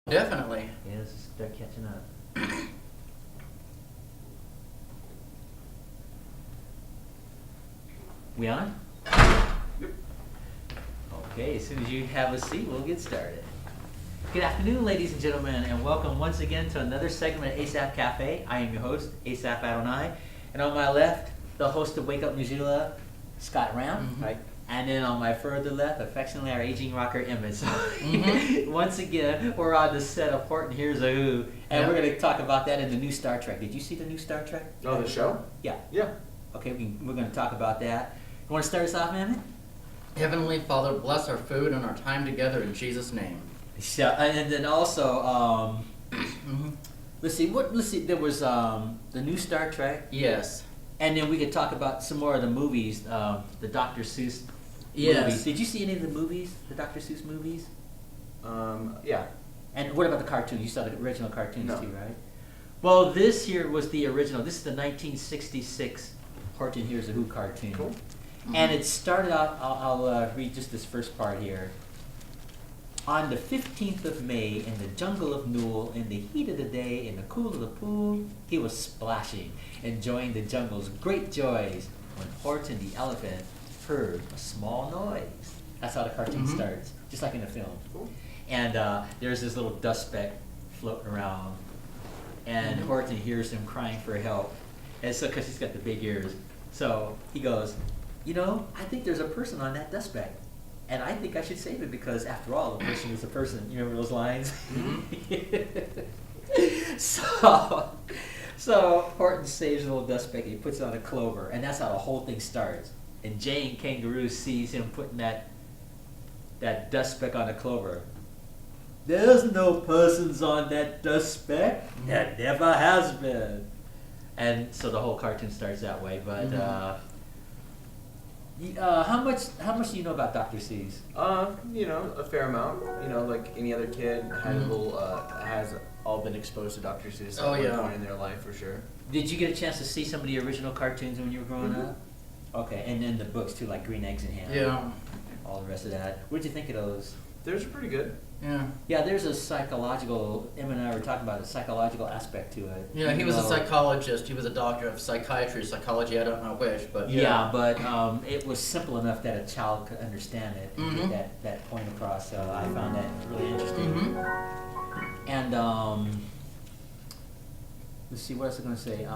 Definitely. Yeah, let's start catching up. We on? Okay, as soon as you have a seat, we'll get started. Good afternoon, ladies and gentlemen, and welcome once again to another segment of Asaph Cafe. I am your host, Asaph Adonai, and on my left, the host of Wake Up Missoula, Scott Ranf. Mm-hmm. Right? And then on my further left, affectionately, our aging rocker Emmett. So once again, we're on the set of Horton Hears A Who, and we're going to talk about that in the new Star Trek. Did you see the new Star Trek? Oh, the show? Yeah. Yeah. Okay, we're going to talk about that. You want to start us off, Emmett? Heavenly Father, bless our food and our time together in Jesus' name. So, and then also, let's see. There was the new Star Trek, Yes. and then we could talk about some more of the movies. The Dr. Seuss Yes. movies. Did you see any of the movies? The Dr. Seuss movies? Yeah. And what about the cartoons? You saw the original cartoons No. too, right? Well, this here was the original. This is the 1966 Horton Hears A Who cartoon. Cool. And it started out. I'll read just this first part here. On the 15th of May, in the jungle of Newell, in the heat of the day, in the cool of the pool, he was splashing, enjoying the jungle's great joys, when Horton the elephant heard a small noise. That's how the cartoon starts, just like in the film. Cool. And there's this little dust speck floating around, and Horton hears him crying for help. And so, because he's got the big ears, so he goes, you know, I think there's a person on that dust speck. And I think I should save it because, after all, the person is the person. You remember those lines? So Horton saves the little dust speck and he puts it on a clover, and that's how the whole thing starts. And Jane Kangaroo sees him putting that dust speck on the clover. There's no persons on that dust speck. There never has been. And so the whole cartoon starts that way. But how much do you know about Dr. Seuss? You know, a fair amount. You know, like any other kid has all been exposed to Dr. Seuss at one point in their life for sure. Did you get a chance to see some of the original cartoons when you were growing up? Okay, and then the books too, like Green Eggs and Ham. Yeah. All the rest of that. What did you think of those? Those are pretty good. Yeah. Yeah, there's a psychological, Em and I were talking about a psychological aspect to it. Yeah, he was a psychologist. He was a doctor of psychiatry, psychology, I don't know which, but Yeah, but it was simple enough that a child could understand it and get that point across. So I found that really interesting. And let's see, what else was I going to say?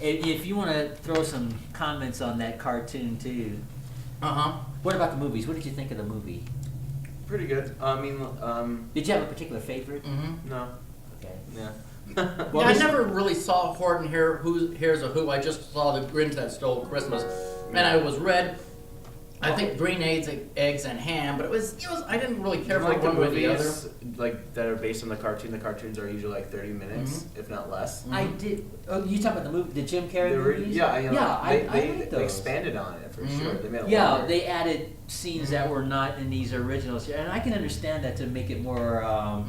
If you want to throw some comments on that cartoon too. What about the movies? What did you think of the movie? Pretty good. I mean, Did you have a particular favorite? no. Okay. Yeah. Well, I never really saw Horton Hears A Who. I just saw the Grinch That Stole Christmas, and I was read. I think Green Eggs and Ham, but it was I didn't really care for like the one or the other. movies like that are based on the cartoon. The cartoons are usually like 30 minutes, if not less. I did. Oh, you talking about the movie, the Jim Carrey movies? Yeah, I they like those. expanded on it for sure. They made it Yeah, longer. they added scenes that were not in these originals, and I can understand that to make it more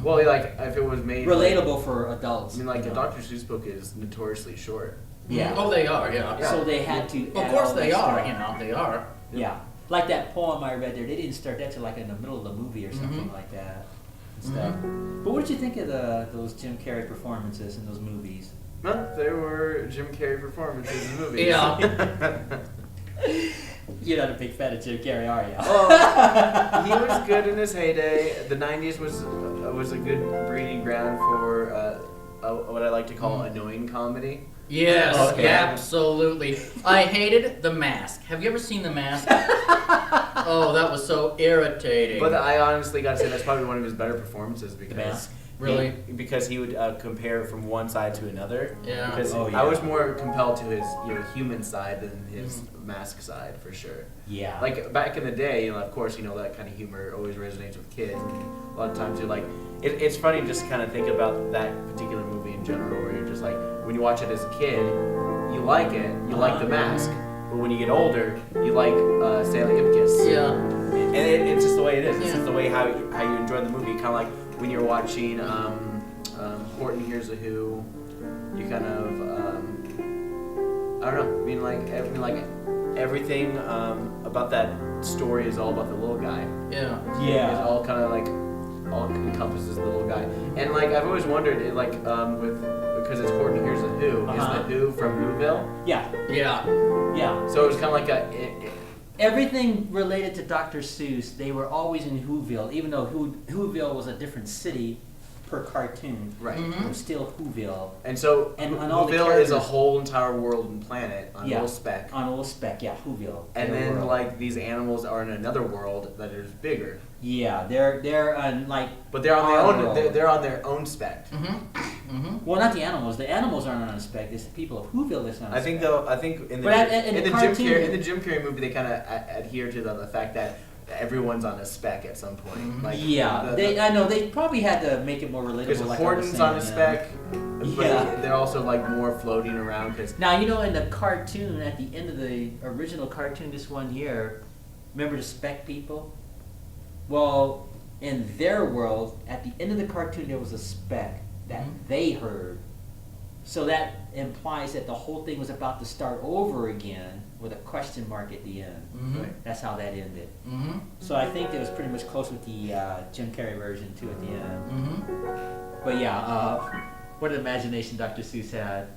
Well, like if it was made relatable for adults. I mean, like you the know? Dr. Seuss book is notoriously short. Yeah. Oh, they are. Yeah. So they had to. Of add course all they that are. stuff. You know, they are. Yeah, like that poem I read there. They didn't start that till like in the middle of the movie or something like that. And stuff. But what did you think of those Jim Carrey performances in those movies? No, they were Jim Carrey performances in movies. Yeah. You're not a big fan of Jim Carrey, are you? Well, he was good in his heyday. The 90s was a good breeding ground for what I like to call annoying comedy. Yes, Okay. absolutely. I hated The Mask. Have you ever seen The Mask? Oh, that was so irritating. But I honestly got to say that's probably one of his better performances because Mask? Really? because he would compare from one side to another. Yeah. Because Oh, yeah. I was more compelled to his human side than his mask side for sure. Yeah. Like back in the day, of course, that kind of humor always resonates with kids. And a lot of times you're like, it's funny just to kind of think about that particular movie in general, where you're just like, when you watch it as a kid, you like it, you like the mask, but when you get older, you like Stanley Ipkiss. Yeah. And it's just the way it is. It's just the way how you enjoy the movie. Kind of like when you're watching Horton Hears A Who, you kind of I don't know. I mean, like everything about that story is all about the little guy. Yeah. It's all kind of like all encompasses the little guy. And like I've always wondered, because it's Horton Hears a Who, is the Who from Whoville? Yeah. Yeah. So it was kind of like Everything related to Dr. Seuss, they were always in Whoville, even though Whoville was a different city per cartoon. right. It was still Whoville. And so And all the Whoville is a characters- whole entire world and planet on Yeah. Little Speck. On Old Speck, yeah, Whoville. And their then world. like these animals are in another world that is bigger. Yeah, they're on like. But they're on their our own. world. They're on their own spec. Well, not the animals. The animals aren't on a spec. It's the people of Whoville that's on a I think spec. though. I think in the But in the cartoon- in the Jim Carrey movie, they kind of adhere to the fact that everyone's on a spec at some point. Like Yeah, I know they probably had to make it more relatable. because like Horton's on a spec, but Yeah. they're also like more floating around. Because Now you know in the cartoon, at the end of the original cartoon this one year, remember the spec people? Well, in their world, at the end of the cartoon, there was a spec that they heard. So that implies that the whole thing was about to start over again with a question mark at the end. Right. That's how that ended. So I think it was pretty much close with the Jim Carrey version too at the end. But yeah, what an imagination Dr. Seuss had.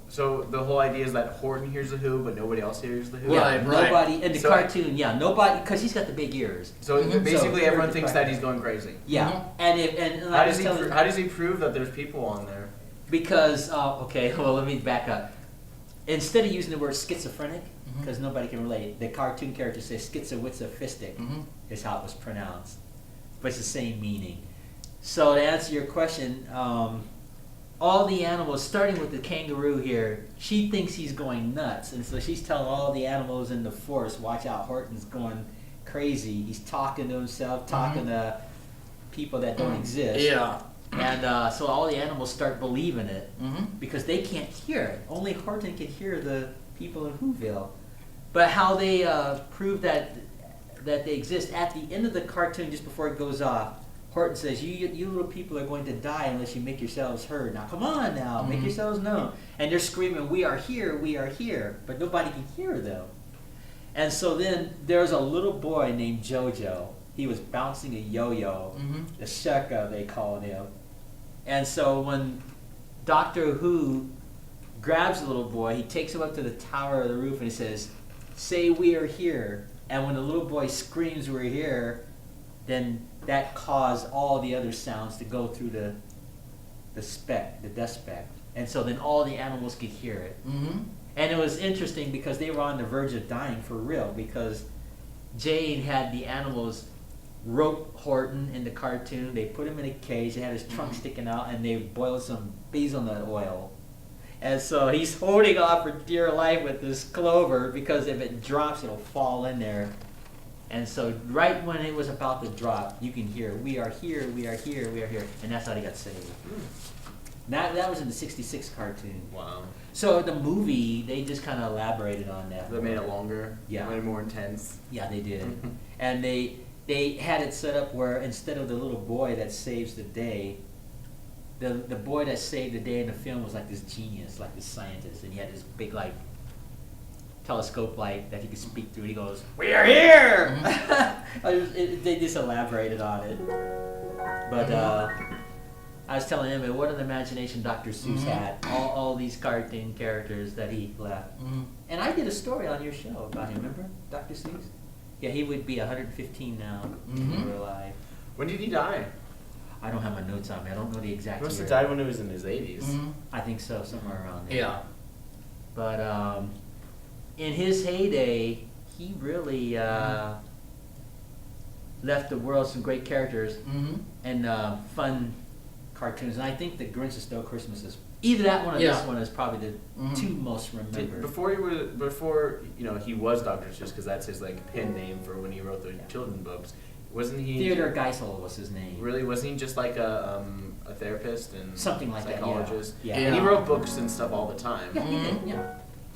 so the whole idea is that Horton hears the Who, but nobody else hears the Who. Right. Nobody in the So- cartoon. Yeah, nobody, because he's got the big ears. So basically, So- everyone thinks that he's going crazy. Yeah, and if and How like I does was he? telling, How does he prove that there's people on there? because okay, well let me back up. Instead of using the word schizophrenic, because nobody can relate, the cartoon character says schizophistic is how it was pronounced, but it's the same meaning. So to answer your question, all the animals, starting with the kangaroo here, she thinks he's going nuts, and so she's telling all the animals in the forest, "Watch out, Horton's going crazy. He's talking to himself, talking to people that don't exist." Yeah. And so all the animals start believing it because they can't hear it. Only Horton can hear the people in Whoville. But how they prove that they exist, at the end of the cartoon, just before it goes off, Horton says, you little people are going to die unless you make yourselves heard. Now come on now, make yourselves known. And they're screaming, we are here, but nobody can hear them. And so then there's a little boy named Jojo. He was bouncing a yo-yo, the shaka they called him. And so when Doctor Who grabs the little boy, he takes him up to the tower of the roof and he says, "Say we are here." And when the little boy screams we're here, then that caused all the other sounds to go through the dust speck. And so then all the animals could hear it. And it was interesting because they were on the verge of dying for real, because Jane had the animals rope Horton in the cartoon. They put him in a cage. They had his trunk sticking out, and they boiled some hazelnut oil. And so he's holding on for dear life with this clover, because if it drops, it'll fall in there. And so right when it was about to drop, you can hear, "We are here, we are here, we are here." And that's how they got saved. That was in the 66 cartoon. Wow. So the movie, they just kind of elaborated on that. They made it longer. Yeah. Made it more intense. Yeah, they did. And they had it set up where instead of the little boy that saves the day, the boy that saved the day in the film was like this genius, like this scientist, and he had this big like telescope light that he could speak through. And he goes, "We are here." They just elaborated on it. But I was telling him, what an imagination Dr. Seuss had. All these cartoon characters that he left. And I did a story on your show about him. Remember, Dr. Seuss? Yeah, he would be 115 now if he were alive. When did he die? I don't have my notes on me. I don't know the exact He must year. have died when he was in his 80s. I think so, somewhere around there. Yeah. But in his heyday, he really left the world some great characters and fun cartoons. And I think The Grinch Who Stole Christmas is either that one or this one is probably the two most remembered. Before he was Dr. Seuss, because that's his like pen name for when he wrote the children's books. Wasn't he? Theodore Geisel was his name. Really, wasn't he just like a therapist and Something like that, yeah. psychologist? Yeah. And he wrote books and stuff all the time. Yeah, he did, yeah.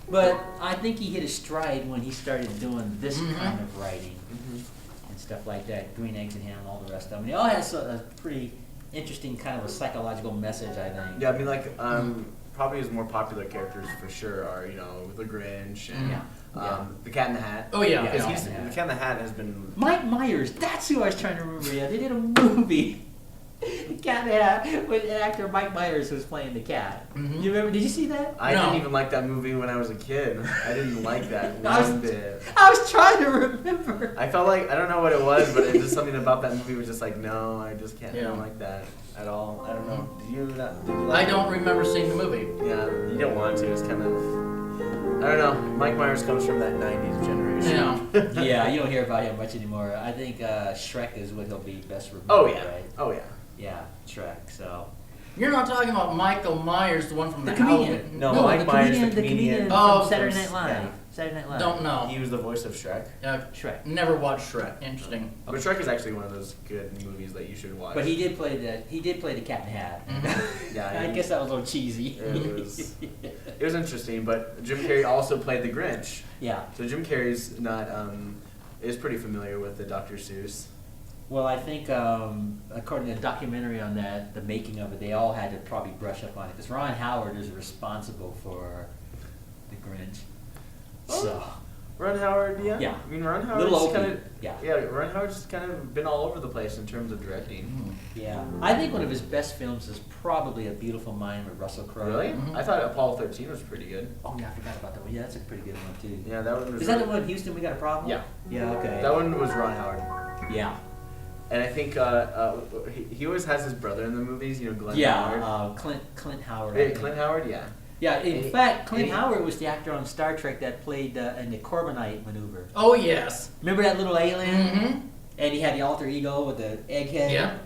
But I think he hit his stride when he started doing this kind of writing and stuff like that. Green Eggs and Ham and all the rest of them. It all has a pretty interesting kind of a psychological message, I think. Yeah, I mean, like probably his more popular characters for sure are the Grinch and The Cat in the Hat. Oh yeah. Yeah. Because the Cat in the Hat has been. Mike Myers, that's who I was trying to remember. Yeah, they did a movie. The Cat in the Hat with actor Mike Myers was playing the cat. Mhm. You remember? Did you see that? I No. didn't even like that movie when I was a kid. I didn't like that I was- one bit. I was trying to remember. I felt like I don't know what it was, but it just something about that movie was just like, no, I just can't. I Yeah. don't like that at all. I don't know. Did you? Did you I like don't remember seeing the movie. it? Yeah, you don't want to. It's kind of. I don't know. Mike Myers comes from that '90s generation. Yeah. Yeah, you don't hear about him much anymore. I think Shrek is what he'll be best remembered. Oh yeah. Right? Oh yeah. Yeah, Shrek. So. You're not talking about Michael Myers, the one from The the comedian. Halloween. No, No, Mike the Myers, comedian, the the comedian. comedian Oh, from Saturday from- Night Live. yeah. Saturday Night Live. Don't know. He was the voice of Shrek. Shrek. Never watched Shrek. Interesting. But Shrek is actually one of those good movies that you should watch. But he did play the Cat in the Hat. Mhm. Yeah, I he- guess that was a little cheesy. It was interesting, but Jim Carrey also played the Grinch. Yeah. So Jim Carrey's not is pretty familiar with the Dr. Seuss. Well, I think according to the documentary on that, the making of it, they all had to probably brush up on it because Ron Howard is responsible for the Grinch. So Ron Howard, yeah. Yeah. I mean, Ron little Howard's Opie. kind of Yeah. Ron Howard's kind of been all over the place in terms of directing. Mhm. Yeah. I think one of his best films is probably A Beautiful Mind with Russell Crowe. Really? Mhm. I thought Apollo 13 was pretty good. Oh yeah, I forgot about that one. Yeah, that's a pretty good one too. Yeah, that one was. Is that the one in Houston we got a problem? Yeah. Yeah. Okay. That one was Ron Howard. Yeah. And I think he always has his brother in the movies. You know, Glenn Yeah. Howard. Clint Howard. I Hey, think. Clint Howard, yeah. Yeah. In And he- fact, Clint and he- Howard was the actor on Star Trek that played in the Corbinite maneuver. Oh yes. Remember that little alien? Mm-hmm. And he had the alter ego with the egghead. Yeah.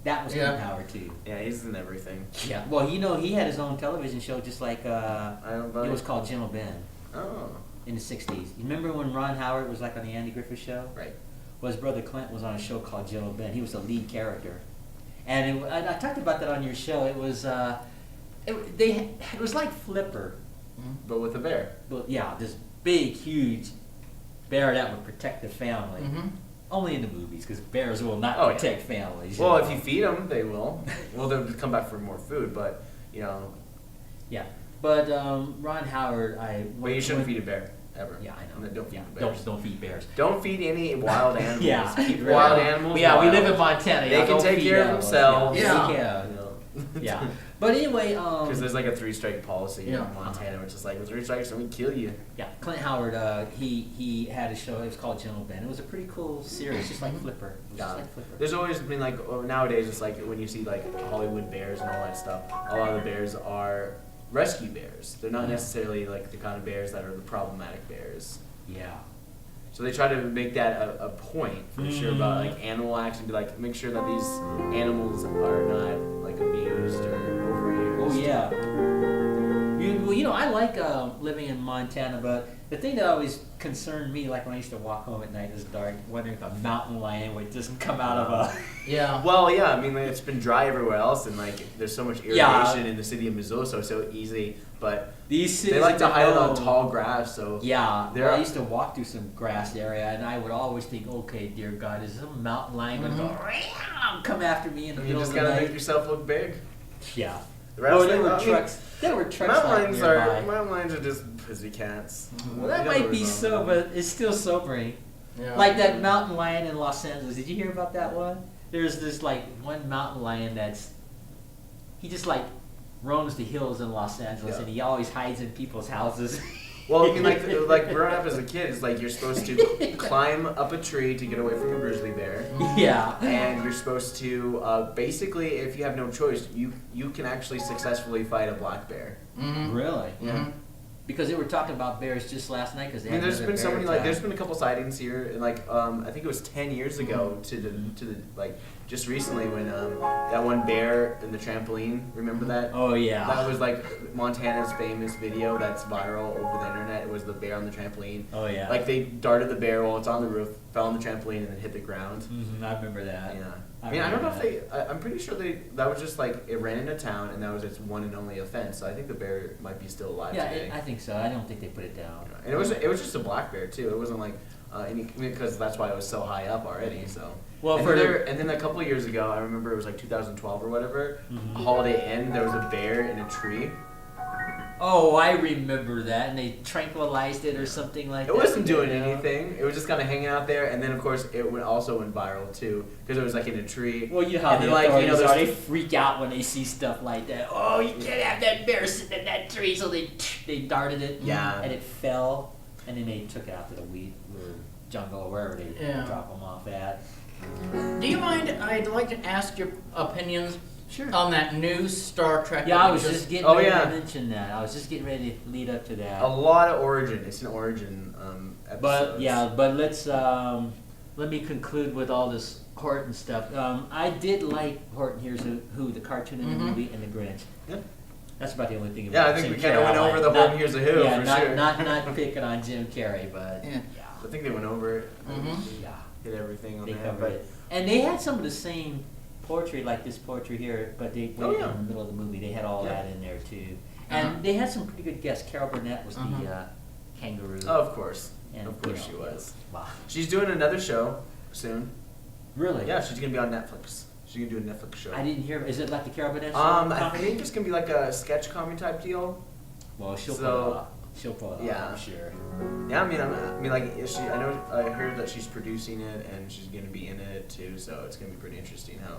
That was Yeah. Clint Howard too. Yeah, he's in everything. Yeah. Well, you know, he had his own television show, just like I don't know. it was called Gentle Ben Oh, in the '60s. You remember when Ron Howard was like on the Andy Griffith Show? right. Well, his brother Clint was on a show called Gentle Ben. He was the lead character, and I talked about that on your show. It was it was like Flipper, But with a bear. but yeah, this big, huge bear that would protect the family. Mm-hmm. Only in the movies, because bears will not Oh, yeah. protect families. Well, know. if you feed them, they will. Well, they'll come back for more food, but you know. Yeah, but Ron Howard, But you shouldn't feed a bear ever. Yeah, I know. No, don't feed Yeah, the bears. don't feed bears. Don't feed any wild animals. Yeah, Keep really. wild animals. Yeah, we wild. live in Montana. They yeah, can don't take feed care of animals. themselves. Yeah. Yeah. You know. Yeah. But anyway, Because there's like a 3-strike policy Yeah. in Montana, which is like, with 3 strikes, and we kill you. yeah, Clint Howard, he had a show. It was called Gentle Ben. It was a pretty cool series, just like Flipper. It was just like Flipper. There's always been like nowadays it's like when you see like Hollywood bears and all that stuff. A lot of the bears are rescue bears. They're not necessarily like the kind of bears that are the problematic bears. Yeah. So they try to make that a point for sure about like animal action, to like make sure that these animals are not like abused or overused. Oh yeah. Well, you know, I like living in Montana, but the thing that always concerned me, like when I used to walk home at night, it was dark, wondering if a mountain lion would just come out of a. Yeah. Well, yeah, I mean like, it's been dry everywhere else, and like there's so much irrigation Yeah. in the city of Missoula, so it's so easy. But These they cities like to that hide it on know- tall grass, so Yeah, There well, I are- used to walk through some grass area, and I would always think, okay, dear God, is some mountain lion going to go come after me in the you middle just of the gotta night? make yourself look big. Yeah. The rest Oh, of there it, were I mean, trucks. There were trucks Mountain like lions nearby. mountain lions are just pussy cats. Well, that You might know be what's so, going on. but it's still sobering. Yeah. Like that mountain lion in Los Angeles. Did you hear about that one? There's this like one mountain lion he just like roams the hills in Los Angeles, Yeah. and he always hides in people's houses. Well, I mean, like growing up as a kid, it's like you're supposed to climb up a tree to get away from a grizzly bear, Yeah. and you're supposed to basically, if you have no choice, you can actually successfully fight a black bear. Mm-hmm. Really? Yeah. Because they were talking about bears just last night. Because I mean, there's been so many like there's been a couple sightings here, and like I think it was 10 years ago to the like just recently when that one bear in the trampoline. Remember that? Oh yeah. That was like Montana's famous video that's viral over the internet. It was the bear on the trampoline. Oh yeah. Like they darted the bear while it's on the roof, fell on the trampoline, and then hit the ground. I remember that. Yeah. I I mean, I don't know remember if I'm pretty sure that was just like it ran into town, and that was its one and only offense. So I think the bear might be still alive Yeah, today. I think so. I don't think they put it down. And it was just a black bear too. It wasn't like because that's why it was so high up already. So Well, and for then a couple of years ago, I remember it was like 2012 or whatever. Mhm. Holiday Inn, there was a bear in a tree. Oh, I remember that, and they tranquilized it or something like that. It wasn't doing you know? anything. It was just kind of hanging out there, and then of course it also went viral too because it was like in a tree. Well, you know how And the then, like, you know, authorities are. They there's- freak out when they see stuff like that. Oh, you can't have that bear sitting in that tree, so they darted it. Yeah. And it fell, and then they took it out to the wheat or jungle or wherever they Yeah. drop them off at. Do you mind? I'd like to ask your opinions Sure. on that new Star Trek. Yeah, that I we was just getting Oh, ready yeah. to mention that. I was just getting ready to lead up to that. A lot of origin. It's an origin episode. But yeah, but let's let me conclude with all this Horton stuff. I did like Horton Hears a Who, the cartoon in the Mhm. movie, and the Grinch. Yeah. That's about the only thing. Yeah, About I think Jim we kind of Carrey went I over the like. Horton Hears a Who Yeah, for not, sure. not picking on Jim Carrey, but Yeah. yeah, I think they went over it. Mhm. yeah, Hit everything on they there. covered But it. And they had some of the same poetry, like this poetry here, but they put Oh, it yeah. in the middle of the movie. They had all Yeah. that in there too, and Uh-huh. they had some pretty good guests. Carol Burnett was the Uh-huh. kangaroo. oh, of course, And, of course you she know, was. Wow, She's doing another show soon. really? Yeah, she's gonna be on Netflix. She's gonna do a Netflix show. I didn't hear. Is it like the Carol Burnett show? I comedy? think it's gonna be like a sketch comedy type deal. Well, she'll So- pull it off. She'll pull it off, Yeah. I'm sure. Yeah, I mean, like, is she? I know. I heard that she's producing it and she's gonna be in it too. So it's gonna be pretty interesting how.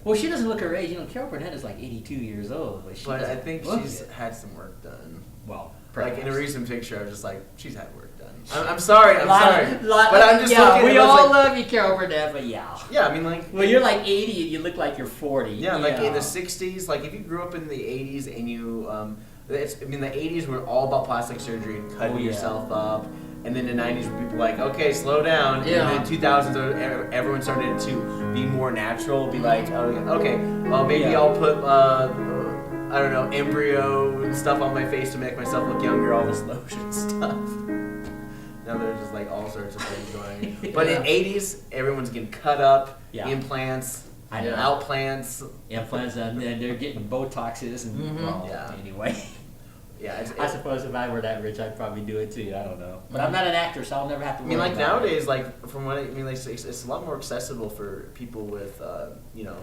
Well, she doesn't look her age. You know, Carol Burnett is like 82 years old, but she But I doesn't think look she's it. had some work done. Well, Like in a perhaps. recent picture, I was just like, she's had work done. I'm sorry, I'm Lot- sorry. lot- But I'm just yeah, looking. we it was all like, love you, Carol Burnett, but yeah. Yeah, I mean, like. Well, you're like 80 and you look like you're 40. Yeah, like in the '60s, like if you grew up in the '80s and you, I mean, the '80s were all about plastic surgery and cutting Oh, yeah. yourself up, and then the '90s were people like, okay, slow down. Yeah. And then 2000s, everyone started to be more natural, be like, oh, okay, well maybe Yeah. I'll put, I don't know, embryo stuff on my face to make myself look younger, all this lotion stuff. Now there's just like all sorts of things going. But in Yeah. '80s, everyone's getting cut up, Yeah. implants, I know. outplants. Implants and they're getting Botoxes and, Mhm. well, Yeah. anyway. Yeah, I suppose if I were that rich, I'd probably do it too. I don't know. But I'm not an actor, so I'll never have to I worry mean, like about it. nowadays, like from what I mean, like it's a lot more accessible for people with, you know,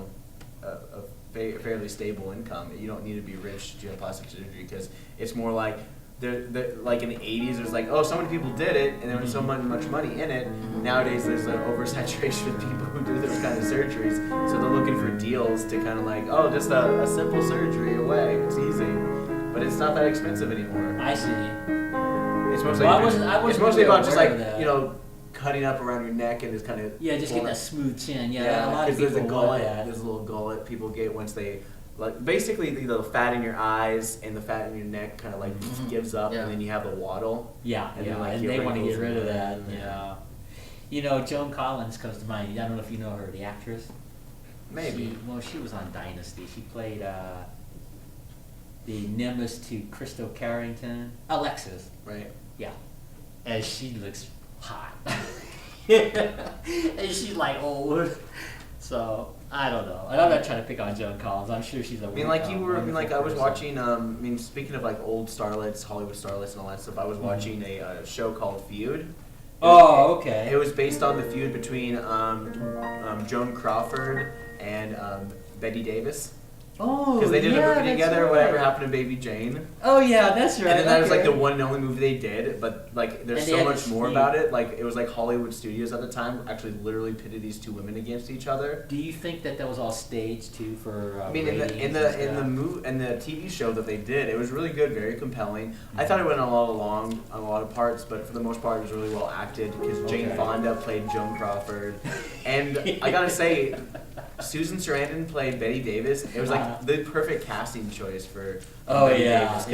a fairly stable income. You don't need to be rich to have plastic surgery because it's more like they're like in the '80s, there's like, oh, so many people did it, and there was so much money in it. Nowadays, there's an oversaturation of people who do those kind of surgeries, so they're looking for deals to kind of like, oh, just a simple surgery away. It's easy, but it's not that expensive anymore. I see. It's mostly Well, I wasn't it's mostly really about just aware like of that. you know cutting up around your neck and just kind of Yeah, just getting that smooth chin. Yeah, a lot of because there's a people want gullet. that. There's a little gullet people get once they like basically the fat in your eyes and the fat in your neck kind of like Mhm. gives up Yeah. and then you have the waddle. Yeah, And yeah, then, like, and your they want to wrinkles get rid of and that. everything, Yeah. You know, Joan Collins comes to mind. I don't know if you know her, the actress. Maybe. She was on Dynasty. She played the Nimbus to Crystal Carrington. Alexis. Right. Yeah. And she looks hot. And she's like old. So, I don't know. And I'm not trying to pick on Joan Collins. I'm sure she's a I mean, like you were. I mean, like I was wonderful watching. I mean, speaking of like old starlets, Hollywood starlets, and all that stuff. I was watching a show called Feud. Oh, okay. It was based on the feud between Joan Crawford and Betty Davis. Oh, Because they did yeah, a movie that's together, right. Whatever Happened to Baby Jane. Oh, yeah, that's right. And then that was like okay. the one and only movie they did, but like there's And they so had much this more feud. about it. Like it was like Hollywood studios at the time actually literally pitted these two women against each other. Do you think that was all staged too for? I mean, in the TV show that they did, it was really good, very compelling. I thought it went a lot of parts, but for the most part, it was really well acted because Jane Okay. Fonda played Joan Crawford, and I gotta say, Susan Sarandon played Betty Davis. It was like the perfect casting choice for Oh Betty yeah, Davis. 'Cause,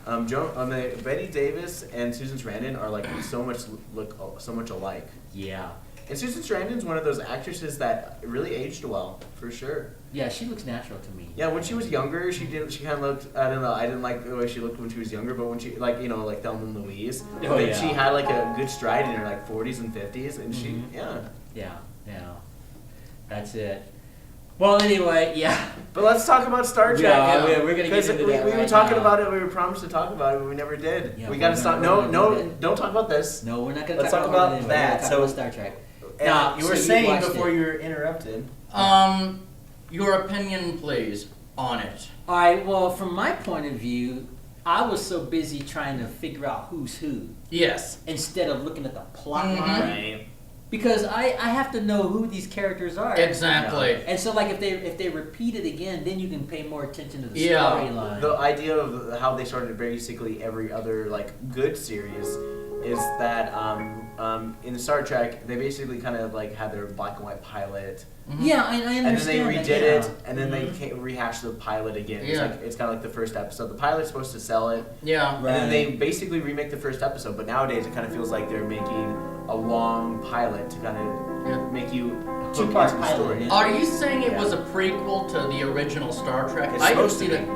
yeah, Betty Davis and Susan Sarandon are like so much alike. yeah, And Susan Sarandon's one of those actresses that really aged well, for sure. yeah. She looks natural to me. Yeah, when she was younger, she kind of looked. I don't know. I didn't like the way she looked when she was younger, but when she like Thelma and Louise, Oh, then yeah. she had like a good stride in her like 40s and 50s, and she Mhm. yeah. Yeah. That's it. Well, anyway, yeah. But let's talk about Star Trek. Yeah, we're gonna get 'Cause into we that were right talking now. about it. We were promised to talk about it, but we never did. Yeah, we we're gotta stop. gonna- No, we're no, gonna- don't talk about this. No, we're not gonna Let's talk talk about about it anyway. that. We're gonna talk So- about Star Trek. And Now, you so were you saying watched before it. you were interrupted. Your opinion, please, on it. All right. Well, from my point of view, I was so busy trying to figure out who's who Yes. instead of looking at the plot Mhm. line. Right. Because I have to know who these characters are. Exactly. And so, like, if they repeat it again, then you can pay more attention to the Yeah. storyline. The idea of how they started basically every other like good series is that in Star Trek they basically kind of like had their black and white pilot, Yeah, I understand. and then they redid that, it, yeah. and then they rehashed the pilot again. It's Yeah. like it's kind of like the first episode. The pilot's supposed to sell it, Yeah. and then Right. they basically remake the first episode. But nowadays it kind of feels like they're making a long pilot to kind of Yeah. make you hook Two-part into the pilot, story. yeah. Are you saying it Yeah. was a prequel to the original Star Trek? It's I didn't supposed see to that. be.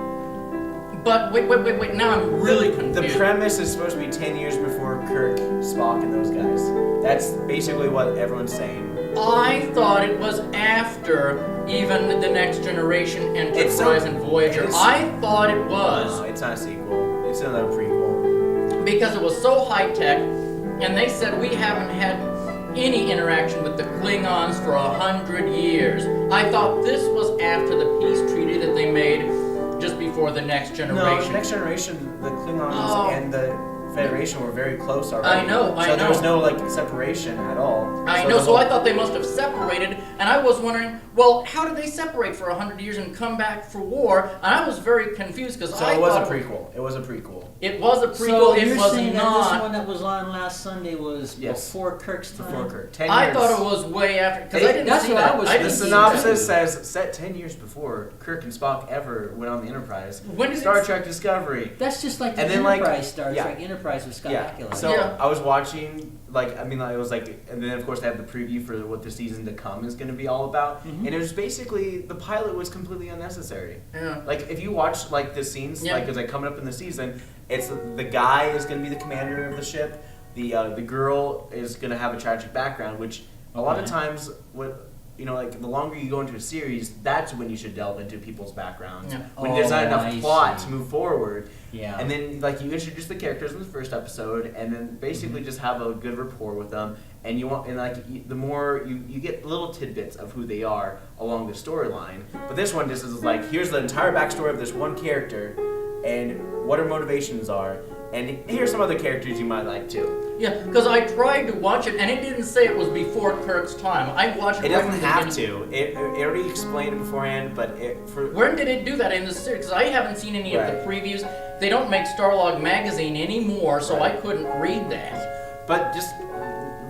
But wait. Now I'm really confused. The premise is supposed to be 10 years before Kirk, Spock, and those guys. That's basically what everyone's saying. I thought it was after even the Next Generation, Enterprise, and Voyager. it's- I thought it No, was it's not a sequel. It's another prequel. because it was so high tech, and they said we haven't had any interaction with the Klingons for 100 years. I thought this was after the peace treaty that they made just before the Next No, Generation. Next Generation, the Klingons Oh. and the Federation were very close already. I know. So there was no like separation at all. I So know, the so I whole- thought they must have separated, and I was wondering, well, how did they separate for 100 years and come back for war? And I was very confused because So I it was a thought prequel. It was a prequel. It was a prequel. So It you're was saying that this not. one that was on last Sunday was Yes. before Kirk's time? Before Kirk. 10 I years. thought it was way after because I didn't That's see what that. I was I The didn't see synopsis says set 10 years before Kirk and Spock ever went on the Enterprise. When did Star it- Trek Discovery. That's just like the And then, like, Enterprise Star yeah. Trek Enterprise with Scott Yeah. Bakula. So Yeah. I was watching, like, I mean, like, it was like, and then of course they have the preview for what the season to come is going to be all about, Mhm. and it was basically the pilot was completely unnecessary. Yeah. Like, if you watch like the scenes, Yeah. like, as like coming up in the season, it's the guy is going to be the commander of the ship. The girl is going to have a tragic background, which a lot of Okay. times, what you know, like the longer you go into a series, that's when you should delve into people's backgrounds. Yeah. When there's not Oh, enough I plot see. to move forward. Yeah. And then, like, you introduce the characters in the first episode, and then basically just have a good rapport with them. And you want, and like, the more you get little tidbits of who they are along the storyline. But this one just is like, here's the entire backstory of this one character, and what her motivations are, and here's some other characters you might like too. Yeah, because I tried to watch it, and it didn't say it was before Kirk's time. I watched It right from doesn't the have beginning. to. It already explained it beforehand, but for When did it do that in the series? Because I haven't seen any of the previews. They don't make Starlog magazine anymore, so Right. I couldn't read that. but just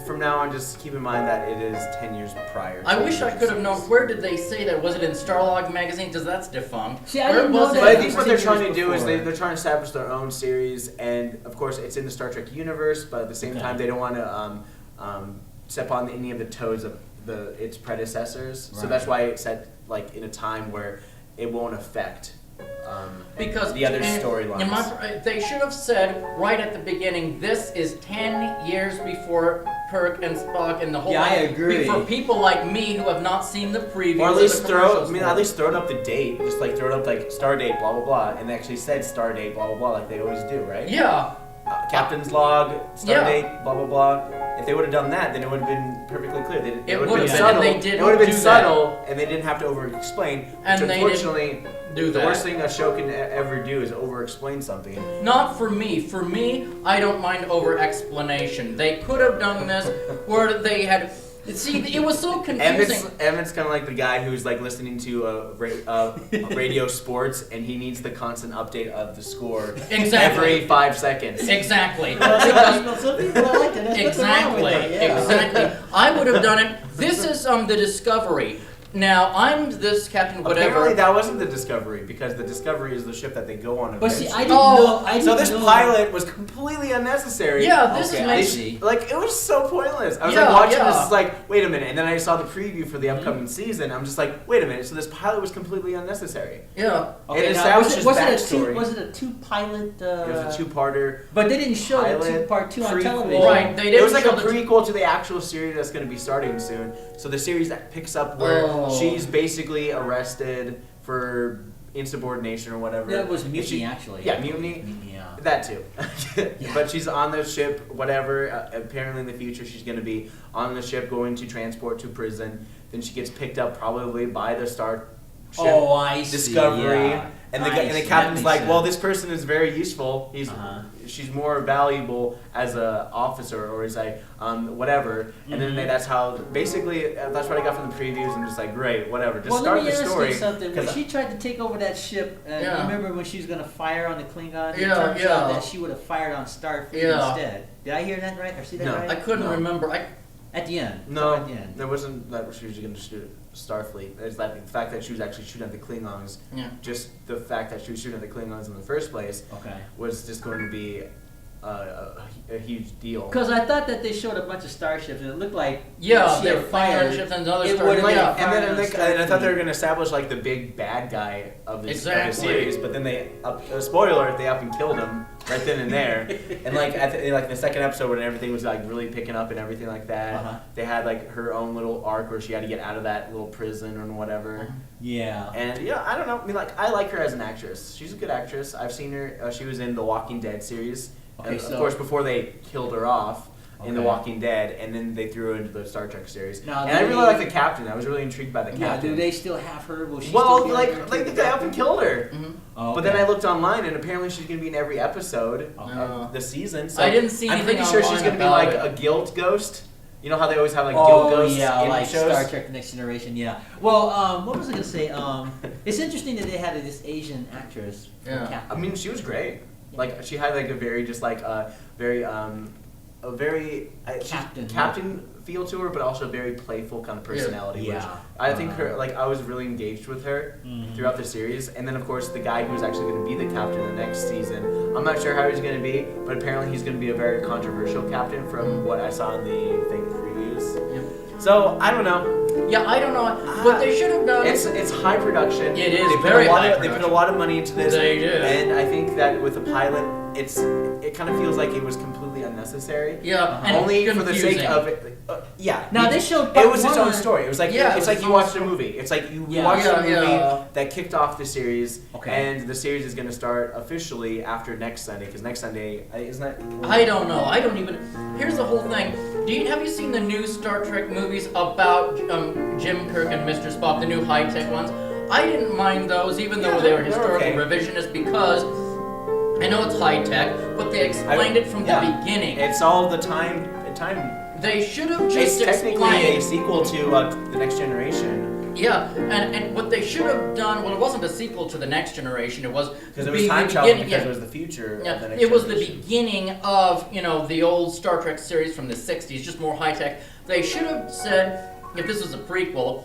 from now on, just keep in mind that it is 10 years prior. I to wish the I could have known. series. Where did they say that? Was it in Starlog magazine? Because that's defunct. See, I Where didn't know was that. it? But I It think was what they're 10 trying to years do is before. they're trying to establish their own series, and of course it's in the Star Trek universe, but at the same Okay. time they don't want to step on any of the toes of its predecessors. So Right. that's why it's set like in a time where it won't affect Because the other in storylines. they should have said right at the beginning, this is 10 years before Kirk and Spock and the whole Yeah, I thing. agree. For people like me who have not seen the previews, Or at the least commercials at least throw it up the date, just like throw it up like star date, blah blah blah, and they actually said star date, blah blah blah, like they always do, right? Yeah, Captain's log, star Yeah. date, blah blah blah. If they would have done that, then it would have been perfectly clear. It It would would have have been been, and subtle. they didn't it would have been do that. subtle, and they didn't have to over-explain. And which they unfortunately, do the that. worst thing a show can ever do is over-explain something. not for me. For me, I don't mind over explanation. They could have done this where they had. See, it was so confusing. Emmett's kind of like the guy who's like listening to radio sports, and he needs the constant update of the score Exactly. every 5 seconds. Exactly. Some people like it. There's nothing wrong Exactly, with it, yeah. exactly. I would have done it. This is the Discovery. Now I'm this Captain Apparently whatever. that wasn't the Discovery, because the Discovery is the ship that they go on. But see, I eventually. didn't Oh, know. I So didn't this know. pilot was completely unnecessary. Yeah, this Okay, is I my. see. Like, it was so pointless. I was Yeah, like watching yeah. this, like, wait a minute, and then I saw the preview for the upcoming season. I'm just like, wait a minute, so this pilot was completely unnecessary. Yeah. Okay, It now, establishes backstory. was it a two-pilot? It was a two-parter. But they didn't show the pilot, part two on prequel. television. Right, they It didn't was like show a the- prequel to the actual series that's going to be starting soon. So the series that picks up where Oh. she's basically arrested for insubordination or whatever. That was And mutiny, she- actually. Yeah, mutiny. Yeah. That too. Yeah. But she's on the ship, whatever. Apparently in the future she's going to be on the ship going to transport to prison. Then she gets picked up probably by the ship, Oh, I see. Discovery. Yeah. And I the see. captain's That like, makes well, sense. this person is very useful. She's more valuable as a officer or as a whatever. And then that's how basically that's what I got from the previews. I'm just like, great, whatever. Just start the story. Let me ask you something. When she tried to take over that ship, you remember when she was going to fire on the Klingons? It turns out that she would have fired on Starfleet instead. Did I hear that right or see that right? I couldn't remember. At the end. No, At the end. there wasn't that she was going to shoot Starfleet. There's the fact that she was actually shooting at the Klingons. Yeah. Just the fact that she was shooting at the Klingons in the first place was just going to be a huge deal. Because I thought that they showed a bunch of starships and it looked like they were firing ships and other starships. And I thought they were going to establish like the big bad guy of this series, but then they spoiler alert, they up and killed him right then and there. And like at the second episode when everything was like really picking up and everything like that, they had like her own little arc where she had to get out of that little prison or whatever. Yeah. And I don't know. I mean, like I like her as an actress. She's a good actress. I've seen her. She was in the Walking Dead series. Okay, of course, before they killed her off in The Walking Dead, and then they threw her into the Star Trek series. Now, and I really like the captain. I was really intrigued by the captain. Yeah, do they still have her? Will she well, still be like on there the guy up and killed her. But then I looked online, and apparently she's going to be in every episode of the season. So I didn't see anything I'm pretty sure she's going to be like a guild ghost. You know how they always have like guild ghosts in like shows? Star Trek: The Next Generation. Yeah. Well, what was I going to say? It's interesting that they had this Asian actress. I mean, she was great. Like she had like a very just like a very captain feel to her, but also a very playful kind of personality. Yeah. Which I think her like I was really engaged with her throughout the series, and then of course the guy who's actually going to be the captain the next season. I'm not sure how he's going to be, but apparently he's going to be a very controversial captain from what I saw in the fake previews. Yep. So I don't know. Yeah, I don't know what they should have done. It's high production. It is They very high They put a lot of money into this. They do. And I think that with the pilot, it kind of feels like it was completely unnecessary. Yeah, and only confusing. for the sake of it. Now they showed. It was its own story. It was like it's like you watched a movie. It's like you watched a movie that kicked off the series, and the series is going to start officially after next Sunday. Because next Sunday isn't that? I don't know. I don't even. Here's the whole thing. Have you seen the new Star Trek movies about Jim Kirk and Mr. Spock, the new high-tech ones? I didn't mind those, even though they were historical revisionist, because I know it's high-tech, but they explained it from the beginning. It's all the time. They should have just It's technically explained. a sequel to The Next Generation. Yeah, and what they should have done, well, it wasn't a sequel to The Next Generation, it was... Because it was time travel, because it was the future of The Next It was Generation. the beginning of, the old Star Trek series from the 60s, just more high-tech. They should have said, if this was a prequel,